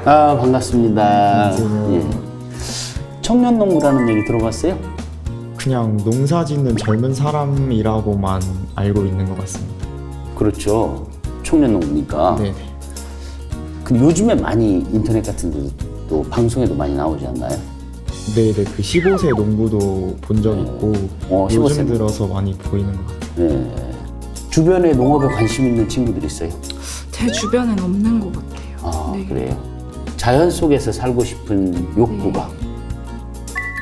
아, 반갑습니다. 안녕하세요. 예. 청년농부라는 얘기 들어봤어요? 그냥 농사 짓는 젊은 사람이라고만 알고 있는 것 같습니다. 그렇죠. 청년농부니까. 네네. 근데 요즘에 많이 인터넷 같은 데도 또 방송에도 많이 나오지 않나요? 네네, 그 15세 농부도 본 적 있고 15세. 요즘 들어서 많이 보이는 것 같아요. 예. 주변에 농업에 관심 있는 친구들 있어요? 제 주변엔 없는 것 같아요. 아, 네. 그래요. 자연 속에서 살고 싶은 욕구가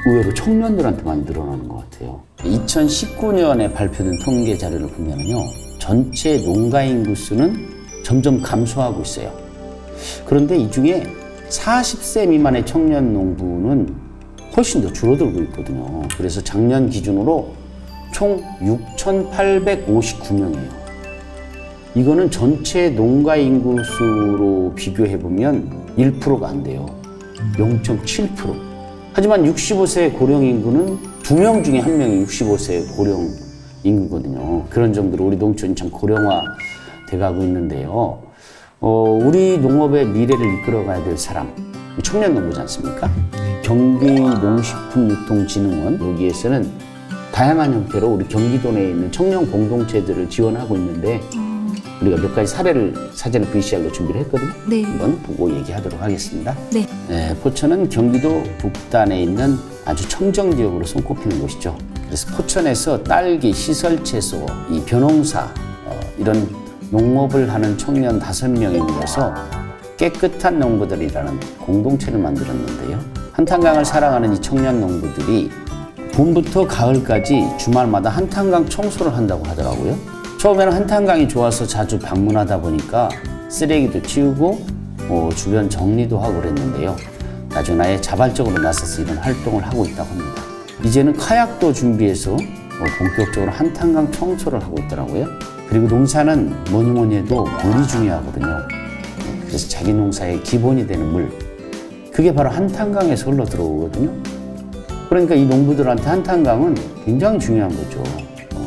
의외로 청년들한테 많이 늘어나는 것 같아요. 2019년에 발표된 통계 자료를 보면요, 전체 농가 인구 수는 점점 감소하고 있어요. 그런데 이 중에 40세 미만의 청년 농부는 훨씬 더 줄어들고 있거든요. 그래서 작년 기준으로 총 6,859명이에요. 이거는 전체 농가 인구 수로 비교해보면 1%가 안 돼요. 0.7%. 하지만 65세 고령 인구는 2명 중에 1명이 65세 고령 인구거든요. 그런 정도로 우리 농촌이 참 고령화 돼가고 있는데요. 우리 농업의 미래를 이끌어가야 될 사람, 청년 농부지 않습니까? 경기농식품유통진흥원, 여기에서는 다양한 형태로 우리 경기도 내에 있는 청년 공동체들을 지원하고 있는데 우리가 몇 가지 사례를 사전에 VCR로 준비를 했거든요. 네. 한번 보고 얘기하도록 하겠습니다. 네. 포천은 경기도 북단에 있는 아주 청정 지역으로 손꼽히는 곳이죠. 그래서 포천에서 딸기, 시설채소, 이 벼농사, 이런 농업을 하는 청년 5명이 모여서 깨끗한 농부들이라는 공동체를 만들었는데요. 한탄강을 사랑하는 이 청년 농부들이 봄부터 가을까지 주말마다 한탄강 청소를 한다고 하더라고요. 처음에는 한탄강이 좋아서 자주 방문하다 보니까 쓰레기도 치우고 주변 정리도 하고 그랬는데요. 나중에 아예 자발적으로 나서서 이런 활동을 하고 있다고 합니다. 이제는 카약도 준비해서 본격적으로 한탄강 청소를 하고 있더라고요. 그리고 농사는 뭐니 해도 물이 중요하거든요. 그래서 자기 농사의 기본이 되는 물, 그게 바로 한탄강에서 흘러 들어오거든요. 그러니까 이 농부들한테 한탄강은 굉장히 중요한 거죠.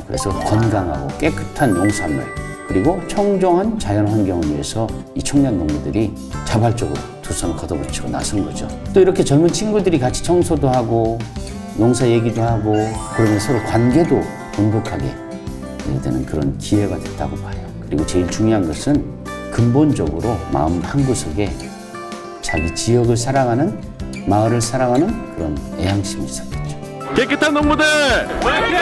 그래서 건강하고 깨끗한 농산물, 그리고 청정한 자연 환경을 위해서 이 청년 농부들이 자발적으로 두 손을 걷어붙이고 나선 거죠. 또 이렇게 젊은 친구들이 같이 청소도 하고 농사 얘기도 하고 그러면 서로 관계도 돈독하게 되는 그런 기회가 됐다고 봐요. 그리고 제일 중요한 것은 근본적으로 마음 한구석에 자기 지역을 사랑하는, 마을을 사랑하는 그런 애향심이 있었겠죠. 깨끗한 농부들 화이팅!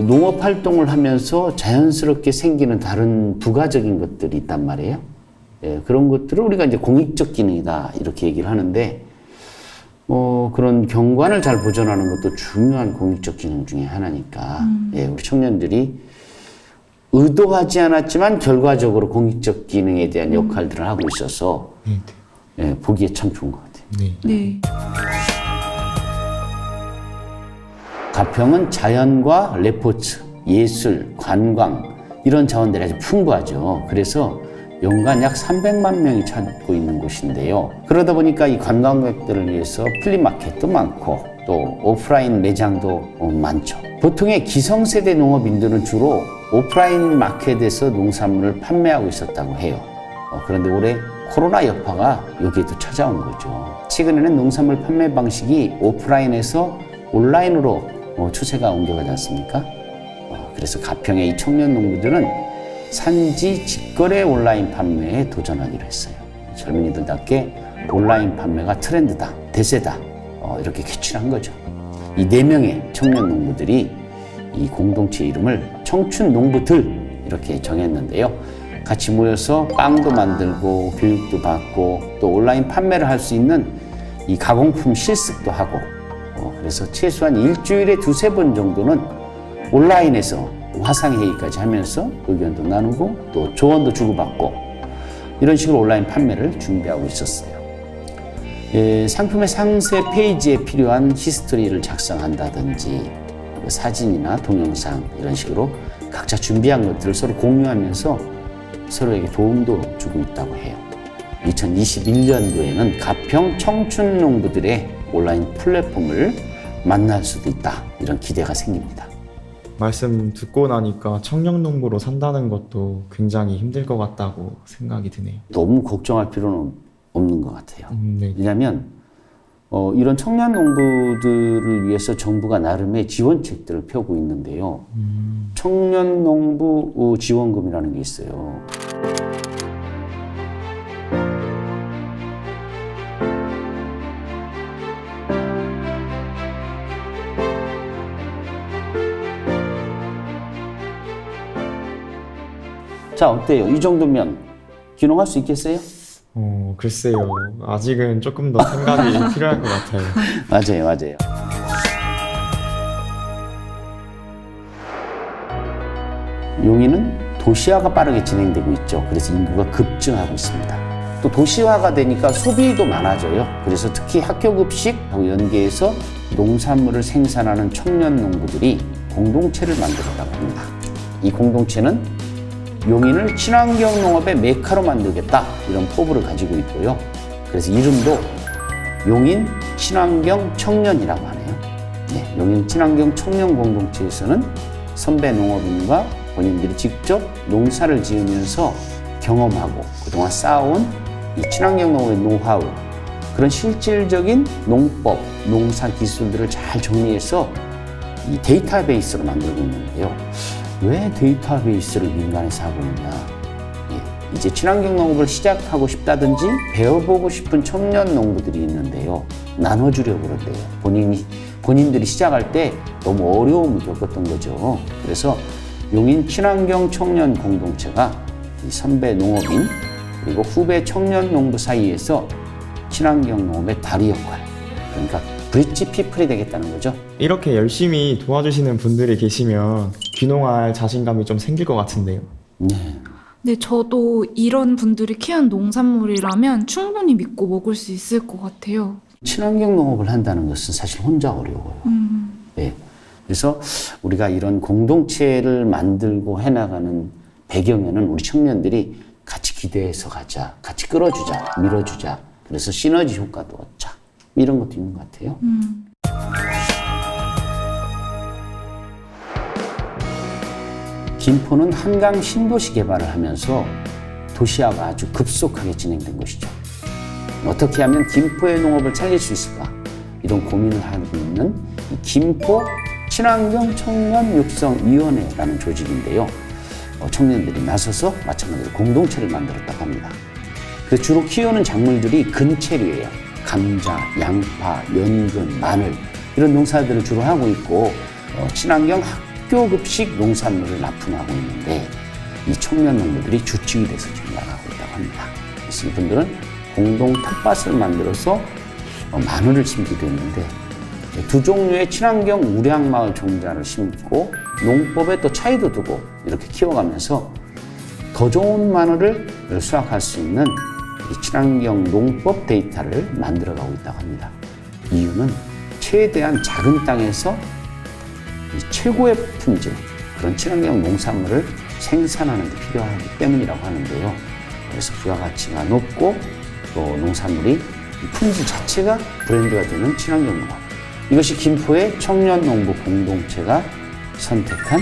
농업 활동을 하면서 자연스럽게 생기는 다른 부가적인 것들이 있단 말이에요. 그런 것들을 우리가 이제 공익적 기능이다 이렇게 얘기를 하는데, 그런 경관을 잘 보존하는 것도 중요한 공익적 기능 중에 하나니까, 우리 청년들이 의도하지 않았지만 결과적으로 공익적 기능에 대한 역할들을 하고 있어서 보기에 참 좋은 것 같아요. 네. 네. 가평은 자연과 레포츠, 예술, 관광 이런 자원들이 아주 풍부하죠. 그래서 연간 약 300만 명이 찾고 있는 곳인데요. 그러다 보니까 이 관광객들을 위해서 플리마켓도 많고 또 오프라인 매장도 많죠. 보통의 기성세대 농업인들은 주로 오프라인 마켓에서 농산물을 판매하고 있었다고 해요. 그런데 올해 코로나 여파가 여기에도 찾아온 거죠. 최근에는 농산물 판매 방식이 오프라인에서 온라인으로 추세가 옮겨가지 않습니까? 그래서 가평의 이 청년 농부들은 산지 직거래 온라인 판매에 도전하기로 했어요. 젊은이들답게 온라인 판매가 트렌드다, 대세다, 이렇게 캐치한 거죠. 이 4명의 청년 농부들이 이 공동체 이름을 청춘 농부들 이렇게 정했는데요. 같이 모여서 빵도 만들고 교육도 받고 또 온라인 판매를 할 수 있는 이 가공품 실습도 하고, 그래서 최소한 일주일에 2-3번 정도는 온라인에서 화상회의까지 하면서 의견도 나누고 또 조언도 주고받고 이런 식으로 온라인 판매를 준비하고 있었어요. 상품의 상세 페이지에 필요한 히스토리를 작성한다든지 사진이나 동영상 이런 식으로 각자 준비한 것들을 서로 공유하면서 서로에게 도움도 주고 있다고 해요. 2021년도에는 가평 청춘 농부들의 온라인 플랫폼을 만날 수도 있다, 이런 기대가 생깁니다. 말씀 듣고 나니까 청년농부로 산다는 것도 굉장히 힘들 것 같다고 생각이 드네요. 너무 걱정할 필요는 없는 것 같아요. 네. 왜냐하면 이런 청년 농부들을 위해서 정부가 나름의 지원책들을 펴고 있는데요. 청년 농부 지원금이라는 게 있어요. 자, 어때요? 이 정도면 귀농할 수 있겠어요? 글쎄요. 아직은 조금 더 생각이 필요할 것 같아요. 맞아요, 맞아요. 용인은 도시화가 빠르게 진행되고 있죠. 그래서 인구가 급증하고 있습니다. 또 도시화가 되니까 소비도 많아져요. 그래서 특히 학교급식하고 연계해서 농산물을 생산하는 청년 농부들이 공동체를 만들었다고 합니다. 이 공동체는 용인을 친환경 농업의 메카로 만들겠다, 이런 포부를 가지고 있고요. 그래서 이름도 용인 친환경 청년이라고 하네요. 네, 용인 친환경 청년 공동체에서는 선배 농업인과 본인들이 직접 농사를 지으면서 경험하고 그동안 쌓아온 이 친환경 농업의 노하우, 그런 실질적인 농법, 농사 기술들을 잘 정리해서 이 데이터베이스로 만들고 있는데요. 왜 데이터베이스를 민간에서 하고 있냐? 이제 친환경 농업을 시작하고 싶다든지 배워보고 싶은 청년 농부들이 있는데요. 나눠주려고 그런대요. 본인들이 시작할 때 너무 어려움을 겪었던 거죠. 그래서 용인 친환경 청년 공동체가 이 선배 농업인 그리고 후배 청년 농부 사이에서 친환경 농업의 다리 역할, 그러니까 브릿지 피플이 되겠다는 거죠. 이렇게 열심히 도와주시는 분들이 계시면 귀농할 자신감이 좀 생길 것 같은데요. 네. 네, 저도 이런 분들이 키운 농산물이라면 충분히 믿고 먹을 수 있을 것 같아요. 친환경 농업을 한다는 것은 사실 혼자 어려워요. 네. 그래서 우리가 이런 공동체를 만들고 해나가는 배경에는 우리 청년들이 같이 기대해서 가자, 같이 끌어주자, 밀어주자. 그래서 시너지 효과도 얻자. 이런 것도 있는 것 같아요. 김포는 한강 신도시 개발을 하면서 도시화가 아주 급속하게 진행된 것이죠. 어떻게 하면 김포의 농업을 살릴 수 있을까? 이런 고민을 하고 있는 이 김포 친환경 청년 육성위원회라는 조직인데요. 청년들이 나서서 마찬가지로 공동체를 만들었다고 합니다. 그래서 주로 키우는 작물들이 근체류예요. 감자, 양파, 연근, 마늘 이런 농사들을 주로 하고 있고 친환경 학교급식 농산물을 납품하고 있는데 이 청년 농부들이 주축이 돼서 지금 나가고 있다고 합니다. 그래서 이분들은 공동 텃밭을 만들어서 마늘을 심기도 했는데 두 종류의 친환경 우량마을 종자를 심고 농법에 또 차이도 두고 이렇게 키워가면서 더 좋은 마늘을 수확할 수 있는 이 친환경 농법 데이터를 만들어가고 있다고 합니다. 이유는 최대한 작은 땅에서 이 최고의 품질, 그런 친환경 농산물을 생산하는 데 필요하기 때문이라고 하는데요. 그래서 부가가치가 높고 또 농산물이 품질 자체가 브랜드가 되는 친환경 농업. 이것이 김포의 청년 농부 공동체가 선택한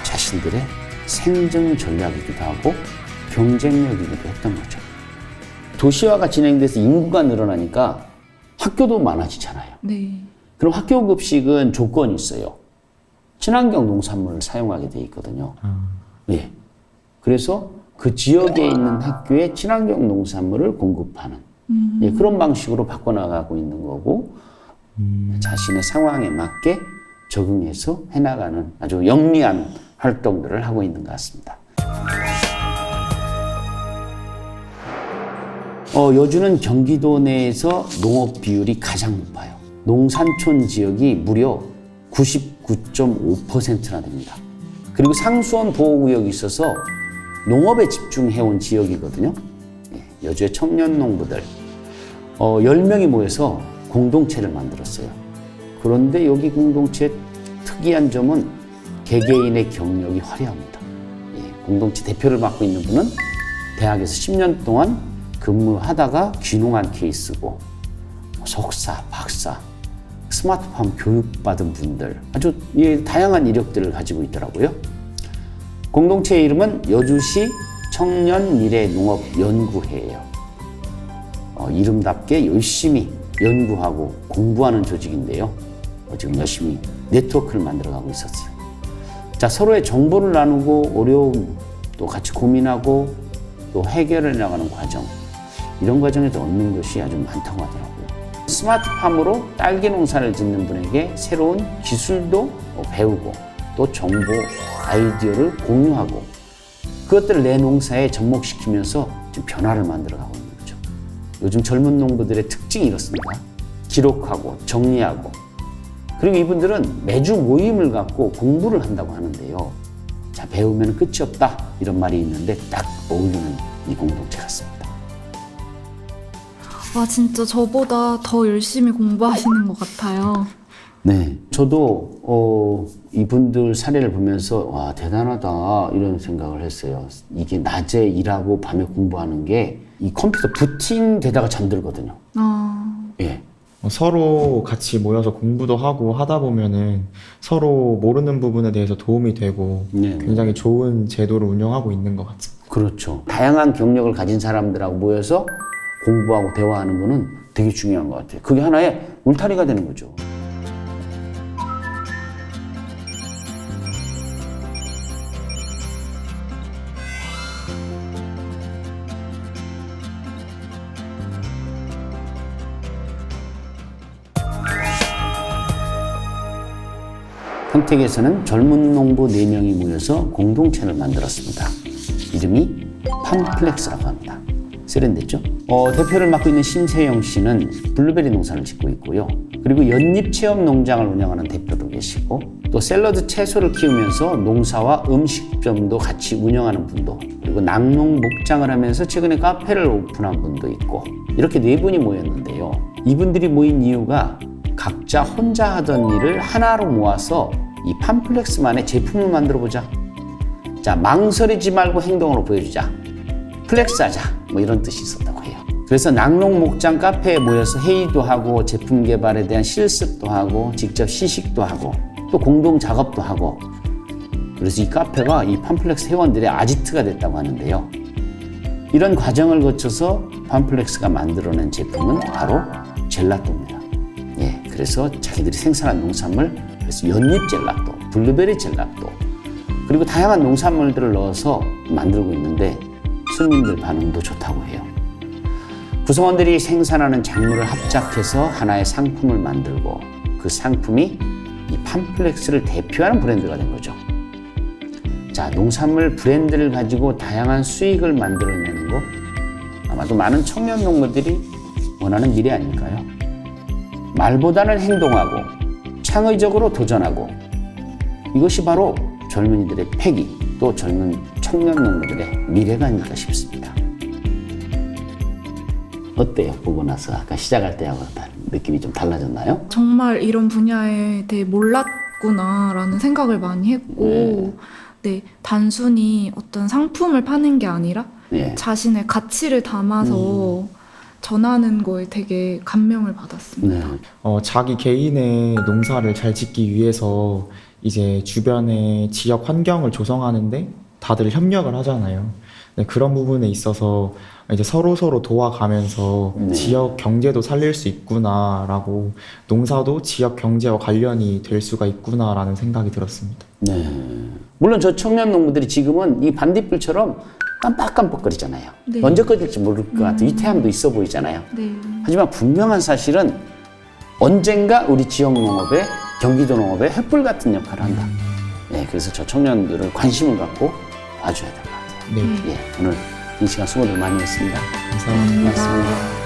자신들의 생존 전략이기도 하고 경쟁력이기도 했던 거죠. 도시화가 진행돼서 인구가 늘어나니까 학교도 많아지잖아요. 네. 그럼 학교 급식은 조건이 있어요. 친환경 농산물을 사용하게 돼 있거든요. 예. 그래서 그 지역에 있는 학교에 친환경 농산물을 공급하는 예, 그런 방식으로 바꿔나가고 있는 거고 자신의 상황에 맞게 적응해서 해나가는 아주 영리한 활동들을 하고 있는 것 같습니다. 여주는 경기도 내에서 농업 비율이 가장 높아요. 농산촌 지역이 무려 99.5%나 됩니다. 그리고 상수원 보호구역이 있어서 농업에 집중해온 지역이거든요. 여주의 청년 농부들 10명이 모여서 공동체를 만들었어요. 그런데 여기 공동체의 특이한 점은 개개인의 경력이 화려합니다. 공동체 대표를 맡고 있는 분은 대학에서 10년 동안 근무하다가 귀농한 케이스고 석사, 박사, 스마트팜 교육받은 분들, 아주 다양한 이력들을 가지고 있더라고요. 공동체의 이름은 여주시 청년미래농업연구회예요. 이름답게 열심히 연구하고 공부하는 조직인데요. 지금 열심히 네트워크를 만들어가고 있었어요. 자, 서로의 정보를 나누고 어려움, 또 같이 고민하고 또 해결해 나가는 과정, 이런 과정에서 얻는 것이 아주 많다고 하더라고요. 스마트팜으로 딸기 농사를 짓는 분에게 새로운 기술도 배우고 또 정보, 아이디어를 공유하고 그것들을 내 농사에 접목시키면서 지금 변화를 만들어가고 있는 거죠. 요즘 젊은 농부들의 특징이 이렇습니다. 기록하고 정리하고, 그리고 이분들은 매주 모임을 갖고 공부를 한다고 하는데요. 자, 배우면 끝이 없다, 이런 말이 있는데 딱 어울리는 이 공동체 같습니다. 와, 진짜 저보다 더 열심히 공부하시는 것 같아요. 네, 저도 이분들 사례를 보면서 와, 대단하다, 이런 생각을 했어요. 이게 낮에 일하고 밤에 공부하는 게 이 컴퓨터 부팅되다가 잠들거든요. 예. 서로 같이 모여서 공부도 하고 하다 보면은 서로 모르는 부분에 대해서 도움이 되고 네. 굉장히 좋은 제도를 운영하고 있는 것 같습니다. 그렇죠. 다양한 경력을 가진 사람들하고 모여서 공부하고 대화하는 거는 되게 중요한 것 같아요. 그게 하나의 울타리가 되는 거죠. 평택에서는 젊은 농부 4명이 모여서 공동체를 만들었습니다. 이름이 팜플렉스라고 합니다. 세련됐죠? 대표를 맡고 있는 심세영 씨는 블루베리 농사를 짓고 있고요. 그리고 연잎체험 농장을 운영하는 대표도 계시고, 또 샐러드 채소를 키우면서 농사와 음식점도 같이 운영하는 분도, 그리고 낙농 목장을 하면서 최근에 카페를 오픈한 분도 있고, 이렇게 4분이 모였는데요. 이분들이 모인 이유가 각자 혼자 하던 일을 하나로 모아서 이 팜플렉스만의 제품을 만들어보자. 자, 망설이지 말고 행동으로 보여주자. 플렉스하자. 뭐 이런 뜻이 있었다고 해요. 그래서 낙농 목장 카페에 모여서 회의도 하고 제품 개발에 대한 실습도 하고 직접 시식도 하고 또 공동 작업도 하고, 그래서 이 카페가 이 팜플렉스 회원들의 아지트가 됐다고 하는데요. 이런 과정을 거쳐서 팜플렉스가 만들어낸 제품은 바로 젤라또입니다. 예, 그래서 자기들이 생산한 농산물, 그래서 연잎 젤라또, 블루베리 젤라또, 그리고 다양한 농산물들을 넣어서 만들고 있는데 손님들 반응도 좋다고 해요. 구성원들이 생산하는 작물을 합작해서 하나의 상품을 만들고 그 상품이 이 팜플렉스를 대표하는 브랜드가 된 거죠. 자, 농산물 브랜드를 가지고 다양한 수익을 만들어내는 거, 아마도 많은 청년 농부들이 원하는 미래 아닐까요? 말보다는 행동하고 창의적으로 도전하고, 이것이 바로 젊은이들의 패기, 또 젊은 청년 농부들의 미래가 아닐까 싶습니다. 어때요? 보고 나서 아까 시작할 때하고 느낌이 좀 달라졌나요? 정말 이런 분야에 대해 몰랐구나라는 생각을 많이 했고, 네, 단순히 어떤 상품을 파는 게 아니라 예. 자신의 가치를 담아서 전하는 거에 되게 감명을 받았습니다. 네. 자기 개인의 농사를 잘 짓기 위해서 이제 주변의 지역 환경을 조성하는데 다들 협력을 하잖아요. 네, 그런 부분에 있어서 이제 서로 도와가면서 지역 경제도 살릴 수 있구나라고, 농사도 지역 경제와 관련이 될 수가 있구나라는 생각이 들었습니다. 네. 물론 저 청년 농부들이 지금은 이 반딧불처럼 깜빡깜빡거리잖아요. 네. 언제 꺼질지 모를 것 같은 위태함도 있어 보이잖아요. 네. 하지만 분명한 사실은 언젠가 우리 지역 농업에, 경기도 농업에 횃불 같은 역할을 한다. 네, 그래서 저 청년들을 관심을 갖고 봐줘야 될 것 같아요. 네, 예, 오늘 이 시간 수고들 많이 했습니다. 감사합니다. 고맙습니다.